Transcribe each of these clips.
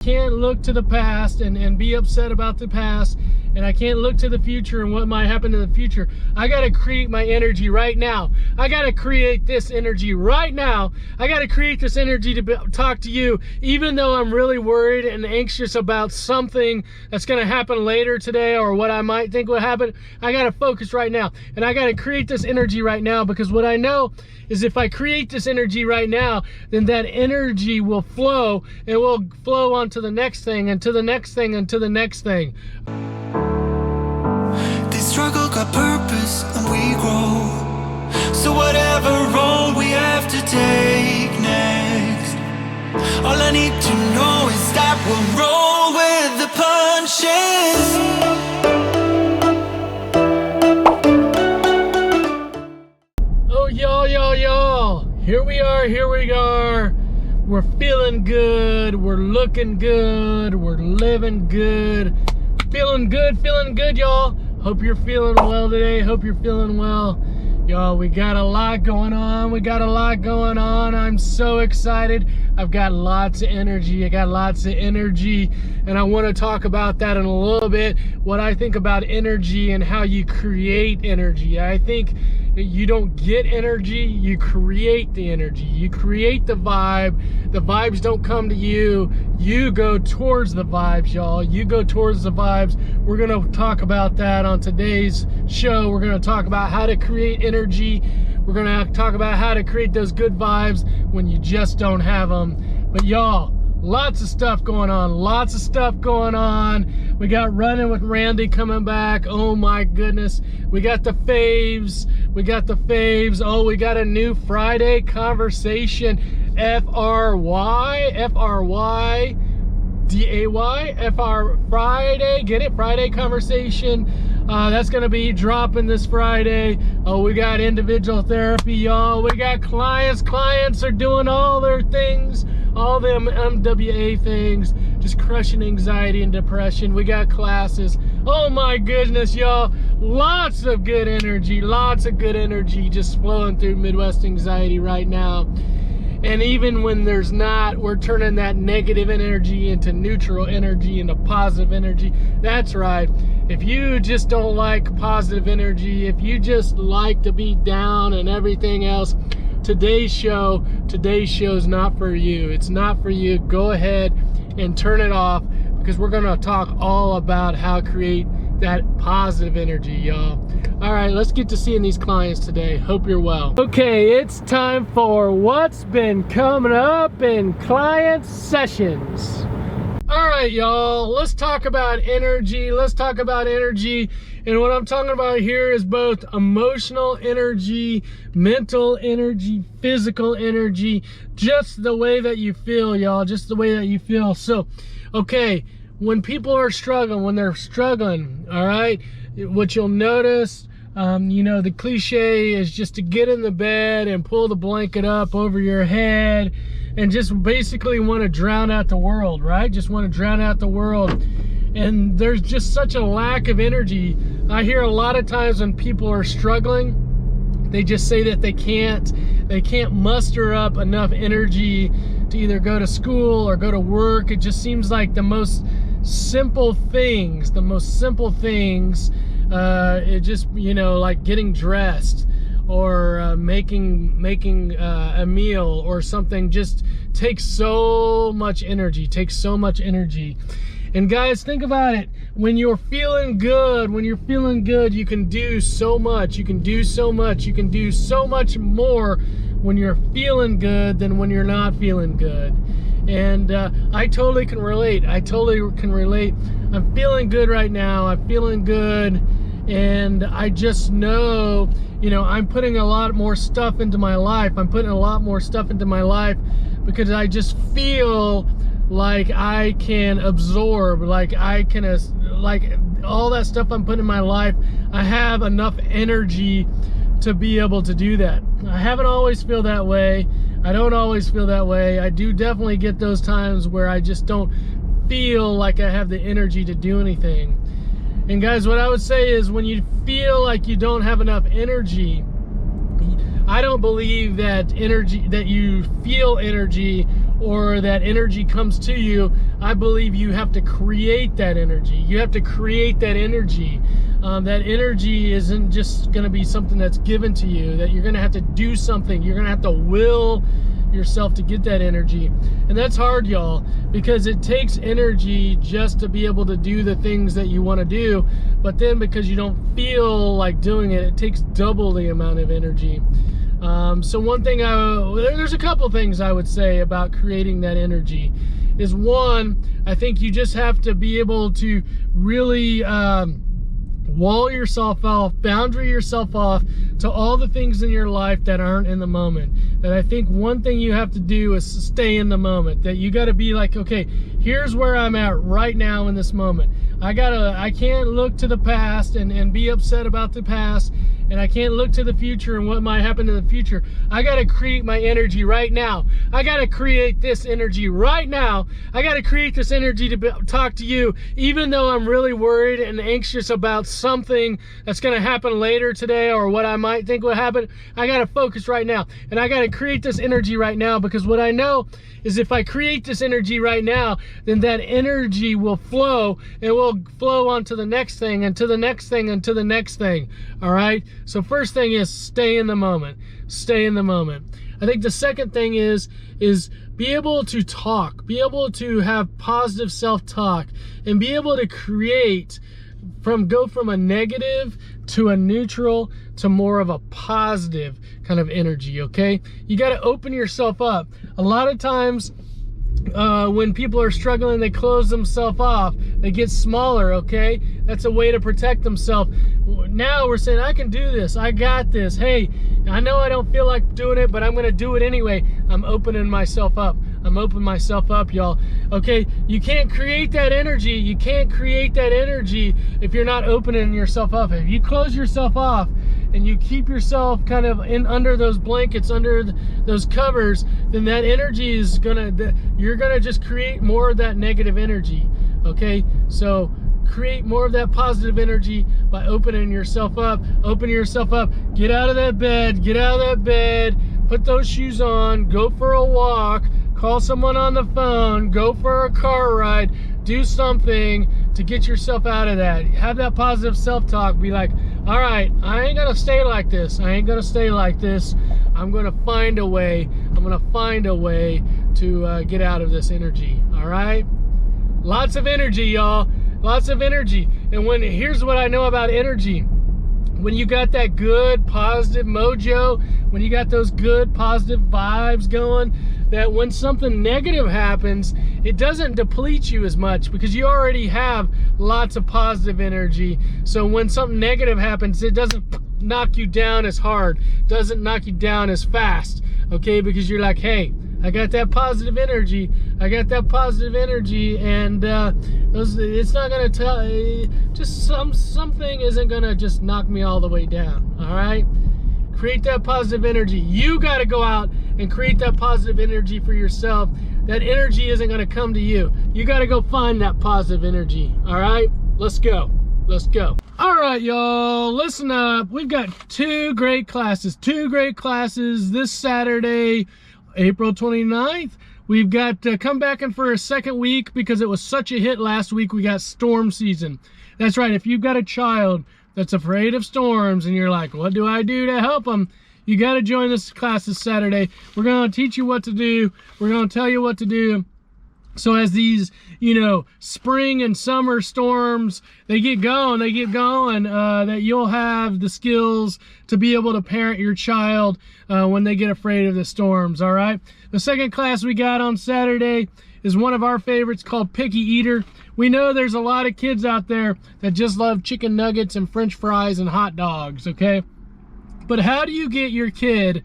Can't look to the past and be upset about the past, and I can't look to the future and what might happen in the future. I got to create my energy right now. I got to create this energy right now. I got to create this energy to talk to you, even though I'm really worried and anxious about something that's going to happen later today or what I might think will happen. I got to focus right now, and I got to create this energy right now, because what I know is if I create this energy right now, then that energy will flow, and will flow on to the next thing, and to the next thing, and to the next thing. This struggle got purpose and we grow. So whatever road we have to take next, all I need to know is that we'll roll with the punches. Oh, y'all. Here we are. We're feeling good. We're looking good. We're living good. Feeling good, y'all. Hope you're feeling well today. Hope you're feeling well. Y'all, we got a lot going on. I'm so excited. I've got lots of energy. And I want to talk about that in a little bit. What I think about energy and how you create energy. I think you don't get energy, you create the energy. You create the vibe. The vibes don't come to you. You go towards the vibes, y'all. You go towards the vibes. We're going to talk about that on today's show. We're going to talk about how to create energy. We're going to talk about how to create those good vibes when you just don't have them. But y'all, lots of stuff going on. We got Running with Randy coming back. Oh my goodness. We got the faves. Oh, we got a new Friday conversation. Friday. Get it? Friday conversation. That's going to be dropping this Friday. Oh, we got individual therapy, y'all. We got clients. Clients are doing all their things, all them MWA things, just crushing anxiety and depression. We got classes. Oh my goodness, y'all. Lots of good energy just flowing through Midwest Anxiety right now. And even when there's not, we're turning that negative energy into neutral energy, into positive energy. That's right. If you just don't like positive energy, if you just like to be down and everything else, today's show's not for you. It's not for you. Go ahead and turn it off, because we're going to talk all about how to create that positive energy, y'all. All right, let's get to seeing these clients today. Hope you're well. Okay, it's time for what's been coming up in client sessions. All right, y'all, let's talk about energy. And what I'm talking about here is both emotional energy, mental energy, physical energy, just the way that you feel, y'all, So, okay, when people are struggling, all right, what you'll notice, the cliche is just to get in the bed and pull the blanket up over your head and just basically want to drown out the world, right? Just want to drown out the world. And there's just such a lack of energy. I hear a lot of times when people are struggling, they just say that they can't muster up enough energy to either go to school or go to work. It just seems like the most simple things, it just, like getting dressed or making a meal or something just takes so much energy. And guys, think about it. When you're feeling good, you can do so much. You can do so much more when you're feeling good than when you're not feeling good. And I totally can relate. I'm feeling good right now. And I just know, I'm putting a lot more stuff into my life. Because I just feel like I can absorb, like all that stuff I'm putting in my life, I have enough energy to be able to do that. I haven't always feel that way. I don't always feel that way. I do definitely get those times where I just don't feel like I have the energy to do anything. And guys, what I would say is when you feel like you don't have enough energy, I don't believe that you feel energy or that energy comes to you. I believe you have to create that energy. You have to create that energy. That energy isn't just going to be something that's given to you, that you're going to have to do something. You're going to have to will yourself to get that energy. And that's hard, y'all, because it takes energy just to be able to do the things that you want to do. But then because you don't feel like doing it, it takes double the amount of energy. So one thing, there's a couple things I would say about creating that energy. Is one, I think you just have to be able to really wall yourself off, boundary yourself off to all the things in your life that aren't in the moment. That I think one thing you have to do is stay in the moment. That you got to be like, okay, here's where I'm at right now in this moment. I can't look to the past and be upset about the past, and I can't look to the future and what might happen in the future. I got to create my energy right now. I got to create this energy right now. I got to create this energy to talk to you, even though I'm really worried and anxious about something that's going to happen later today or what I might think will happen. I got to focus right now, and I got to create this energy right now, because what I know is if I create this energy right now, then that energy will flow, and will flow on to the next thing and to the next thing and to the next thing. All right, so first thing is stay in the moment. Stay in the moment. I think the second thing is be able to talk, be able to have positive self-talk, and be able to create go from a negative to a neutral to more of a positive kind of energy. Okay, you got to open yourself up. A lot of times when people are struggling, they close themselves off, they get smaller. Okay, that's a way to protect themselves. Now we're saying, I can do this, I got this. Hey, I know I don't feel like doing it, but I'm gonna do it anyway. I'm opening myself up. I'm opening myself up, y'all. Okay, you can't create that energy. You can't create that energy if you're not opening yourself up. If you close yourself off and you keep yourself kind of under those blankets, under those covers, then that energy is you're gonna just create more of that negative energy. Okay, so create more of that positive energy by opening yourself up. Open yourself up. Get out of that bed. Get out of that bed. Put those shoes on. Go for a walk. Call someone on the phone. Go for a car ride. Do something to get yourself out of that. Have that positive self-talk. Be like, all right, I ain't gonna stay like this. I ain't gonna stay like this. I'm gonna find a way. I'm gonna find a way to get out of this energy. All right? Lots of energy, y'all. Lots of energy. And here's what I know about energy. When you got that good positive mojo, when you got those good positive vibes going, that when something negative happens, it doesn't deplete you as much because you already have lots of positive energy. So when something negative happens, it doesn't knock you down as hard, doesn't knock you down as fast. Okay, because you're like, hey, I got that positive energy. I got that positive energy, and it's not gonna just something isn't gonna just knock me all the way down. All right, create that positive energy. You got to go out and create that positive energy for yourself. That energy isn't gonna come to you. You got to go find that positive energy. All right, let's go. Let's go. All right, y'all, listen up. We've got two great classes this Saturday, April 29th. We've got come back in for a second week because it was such a hit last week. We got storm season. That's right. If you've got a child that's afraid of storms and you're like, what do I do to help them? You got to join this class this Saturday. We're going to teach you what to do. We're going to tell you what to do. So as these, spring and summer storms, they get going, that you'll have the skills to be able to parent your child when they get afraid of the storms, all right? The second class we got on Saturday is one of our favorites called Picky Eater. We know there's a lot of kids out there that just love chicken nuggets and French fries and hot dogs, okay? But how do you get your kid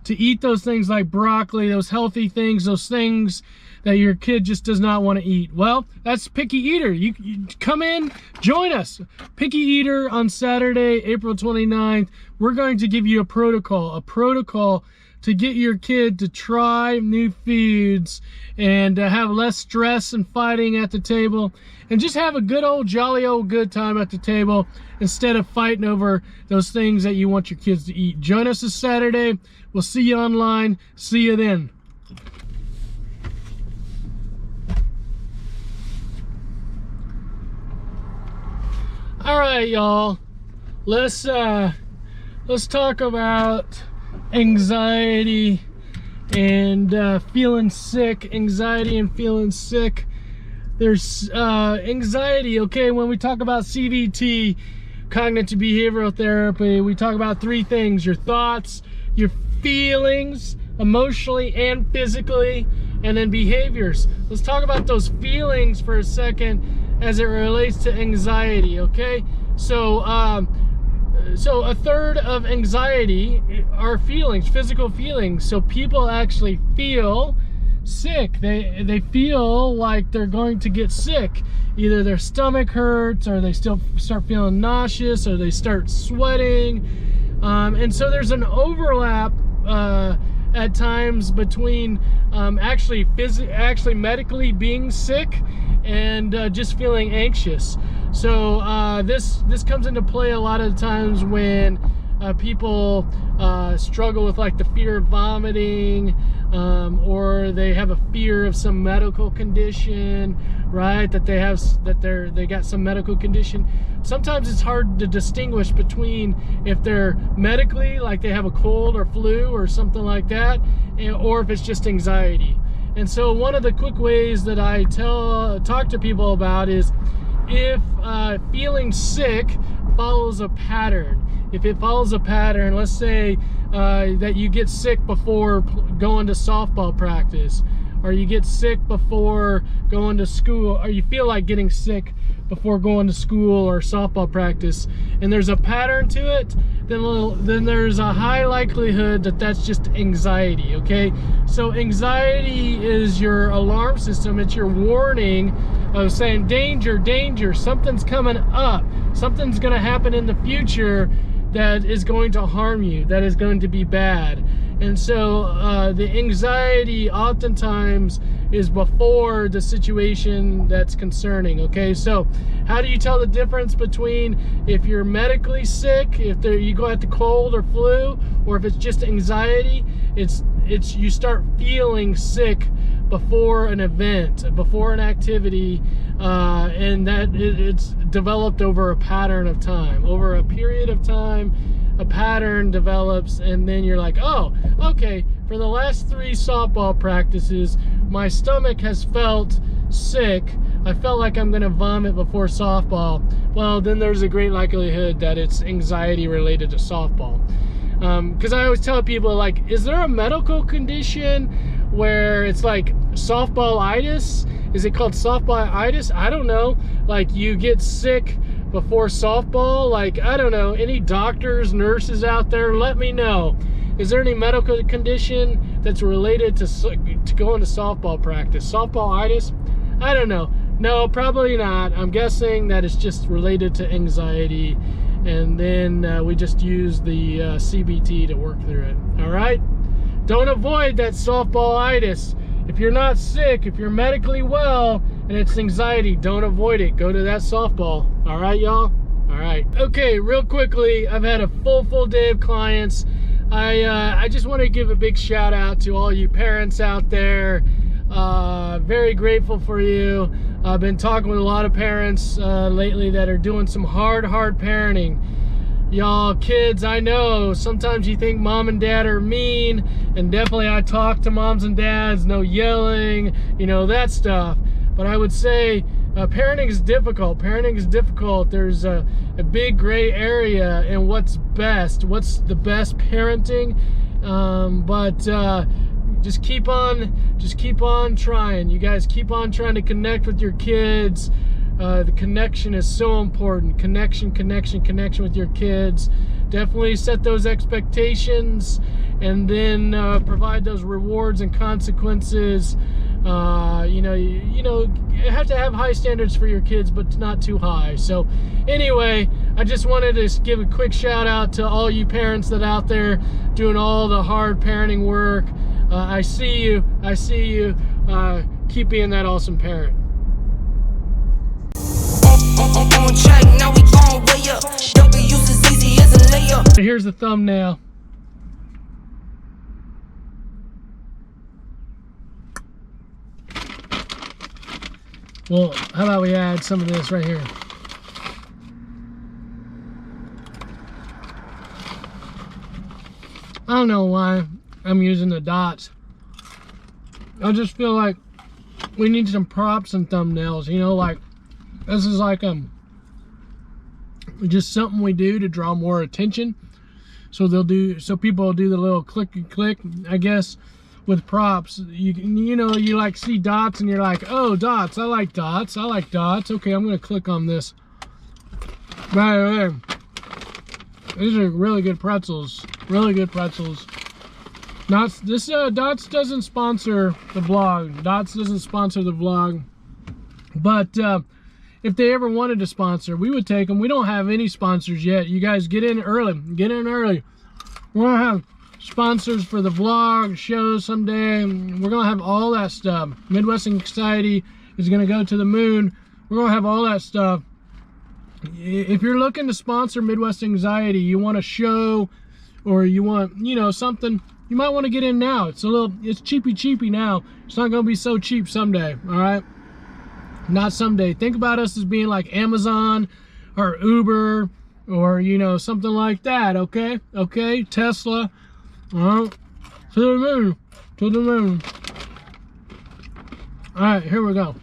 to eat those things like broccoli, those healthy things, those things that your kid just does not want to eat? Well, that's Picky Eater. You come in, join us. Picky Eater on Saturday, April 29th. We're going to give you a protocol to get your kid to try new foods and have less stress and fighting at the table, and just have a good old jolly old good time at the table instead of fighting over those things that you want your kids to eat. Join us this Saturday. We'll see you online. See you then. All right, y'all. Let's talk about anxiety and feeling sick. Anxiety and feeling sick. There's anxiety. Okay, when we talk about CBT, cognitive behavioral therapy, we talk about three things: your thoughts, your feelings, emotionally and physically, and then behaviors. Let's talk about those feelings for a second as it relates to anxiety. Okay, so so a third of anxiety are feelings, physical feelings. So people actually feel sick. They feel like they're going to get sick. Either their stomach hurts, or they still start feeling nauseous, or they start sweating. And so there's an overlap at times between actually medically being sick and just feeling anxious. So this comes into play a lot of times when people struggle with like the fear of vomiting, or they have a fear of some medical condition, right? That they got some medical condition. Sometimes it's hard to distinguish between if they're medically, like they have a cold or flu or something like that, or if it's just anxiety. And so one of the quick ways that I talk to people about is if feeling sick follows a pattern. If it follows a pattern, let's say that you get sick before going to softball practice, or you get sick before going to school, or you feel like getting sick before going to school or softball practice, and there's a pattern to it, then there's a high likelihood that that's just anxiety. Okay, so anxiety is your alarm system. It's your warning of saying danger, danger, something's coming up, something's going to happen in the future that is going to harm you, that is going to be bad. And so the anxiety oftentimes is before the situation that's concerning. Okay, so how do you tell the difference between if you're medically sick, if you go at the cold or flu, or if it's just anxiety? It's you start feeling sick before an event, before an activity, and that it's developed over a pattern of time, over a period of time. A pattern develops, and then you're like, oh, okay, for the last 3 softball practices, my stomach has felt sick. I felt like I'm gonna vomit before softball. Well, then there's a great likelihood that it's anxiety related to softball. Because I always tell people, like, is there a medical condition where it's like softballitis? Is it called softballitis? I don't know. Like, you get sick before softball? Like, I don't know. Any doctors, nurses out there, let me know. Is there any medical condition that's related to going to softball practice? Softballitis? I don't know. No, probably not. I'm guessing that it's just related to anxiety, and then we just use the CBT to work through it. All right? Don't avoid that softballitis. If you're not sick, if you're medically well, and it's anxiety, don't avoid it. Go to that softball. All right, y'all? All right. Okay, real quickly, I've had a full day of clients. I just want to give a big shout out to all you parents out there. Very grateful for you. I've been talking with a lot of parents lately that are doing some hard parenting. Y'all kids, I know sometimes you think mom and dad are mean, and definitely I talk to moms and dads, no yelling, you know, that stuff. But I would say parenting is difficult. Parenting is difficult. There's a big gray area in what's best, what's the best parenting. But just keep on trying. You guys keep on trying to connect with your kids. The connection is so important. Connection with your kids. Definitely set those expectations, and then provide those rewards and consequences. You know, you have to have high standards for your kids, but not too high. So anyway, I just wanted to give a quick shout out to all you parents that out there doing all the hard parenting work. I see you. Keep being that awesome parent. On track, now we going way up. W's as easy as a layup. Here's the thumbnail. Well, how about we add some of this right here? I don't know why I'm using the dots. I just feel like we need some props and thumbnails, you know, like this is like just something we do to draw more attention. So people will do the little clicky click, I guess, with props. You know, you like see dots and you're like, oh, dots, I like dots, I like dots. Okay, I'm gonna click on this. Right there. These are really good pretzels. Really good pretzels. Dots doesn't sponsor the vlog. Dots doesn't sponsor the vlog. But if they ever wanted to sponsor, we would take them. We don't have any sponsors yet. You guys get in early. Get in early. We're gonna have sponsors for the vlog, shows someday. We're gonna have all that stuff. Midwest Anxiety is gonna go to the moon. We're gonna have all that stuff. If you're looking to sponsor Midwest Anxiety, you want a show, or you want, you know, something, you might want to get in now. It's cheapy now. It's not gonna be so cheap someday, all right? Not someday. Think about us as being like Amazon or Uber or, you know, something like that, okay? Okay, Tesla. All right, to the moon, to the moon. All right, here we go.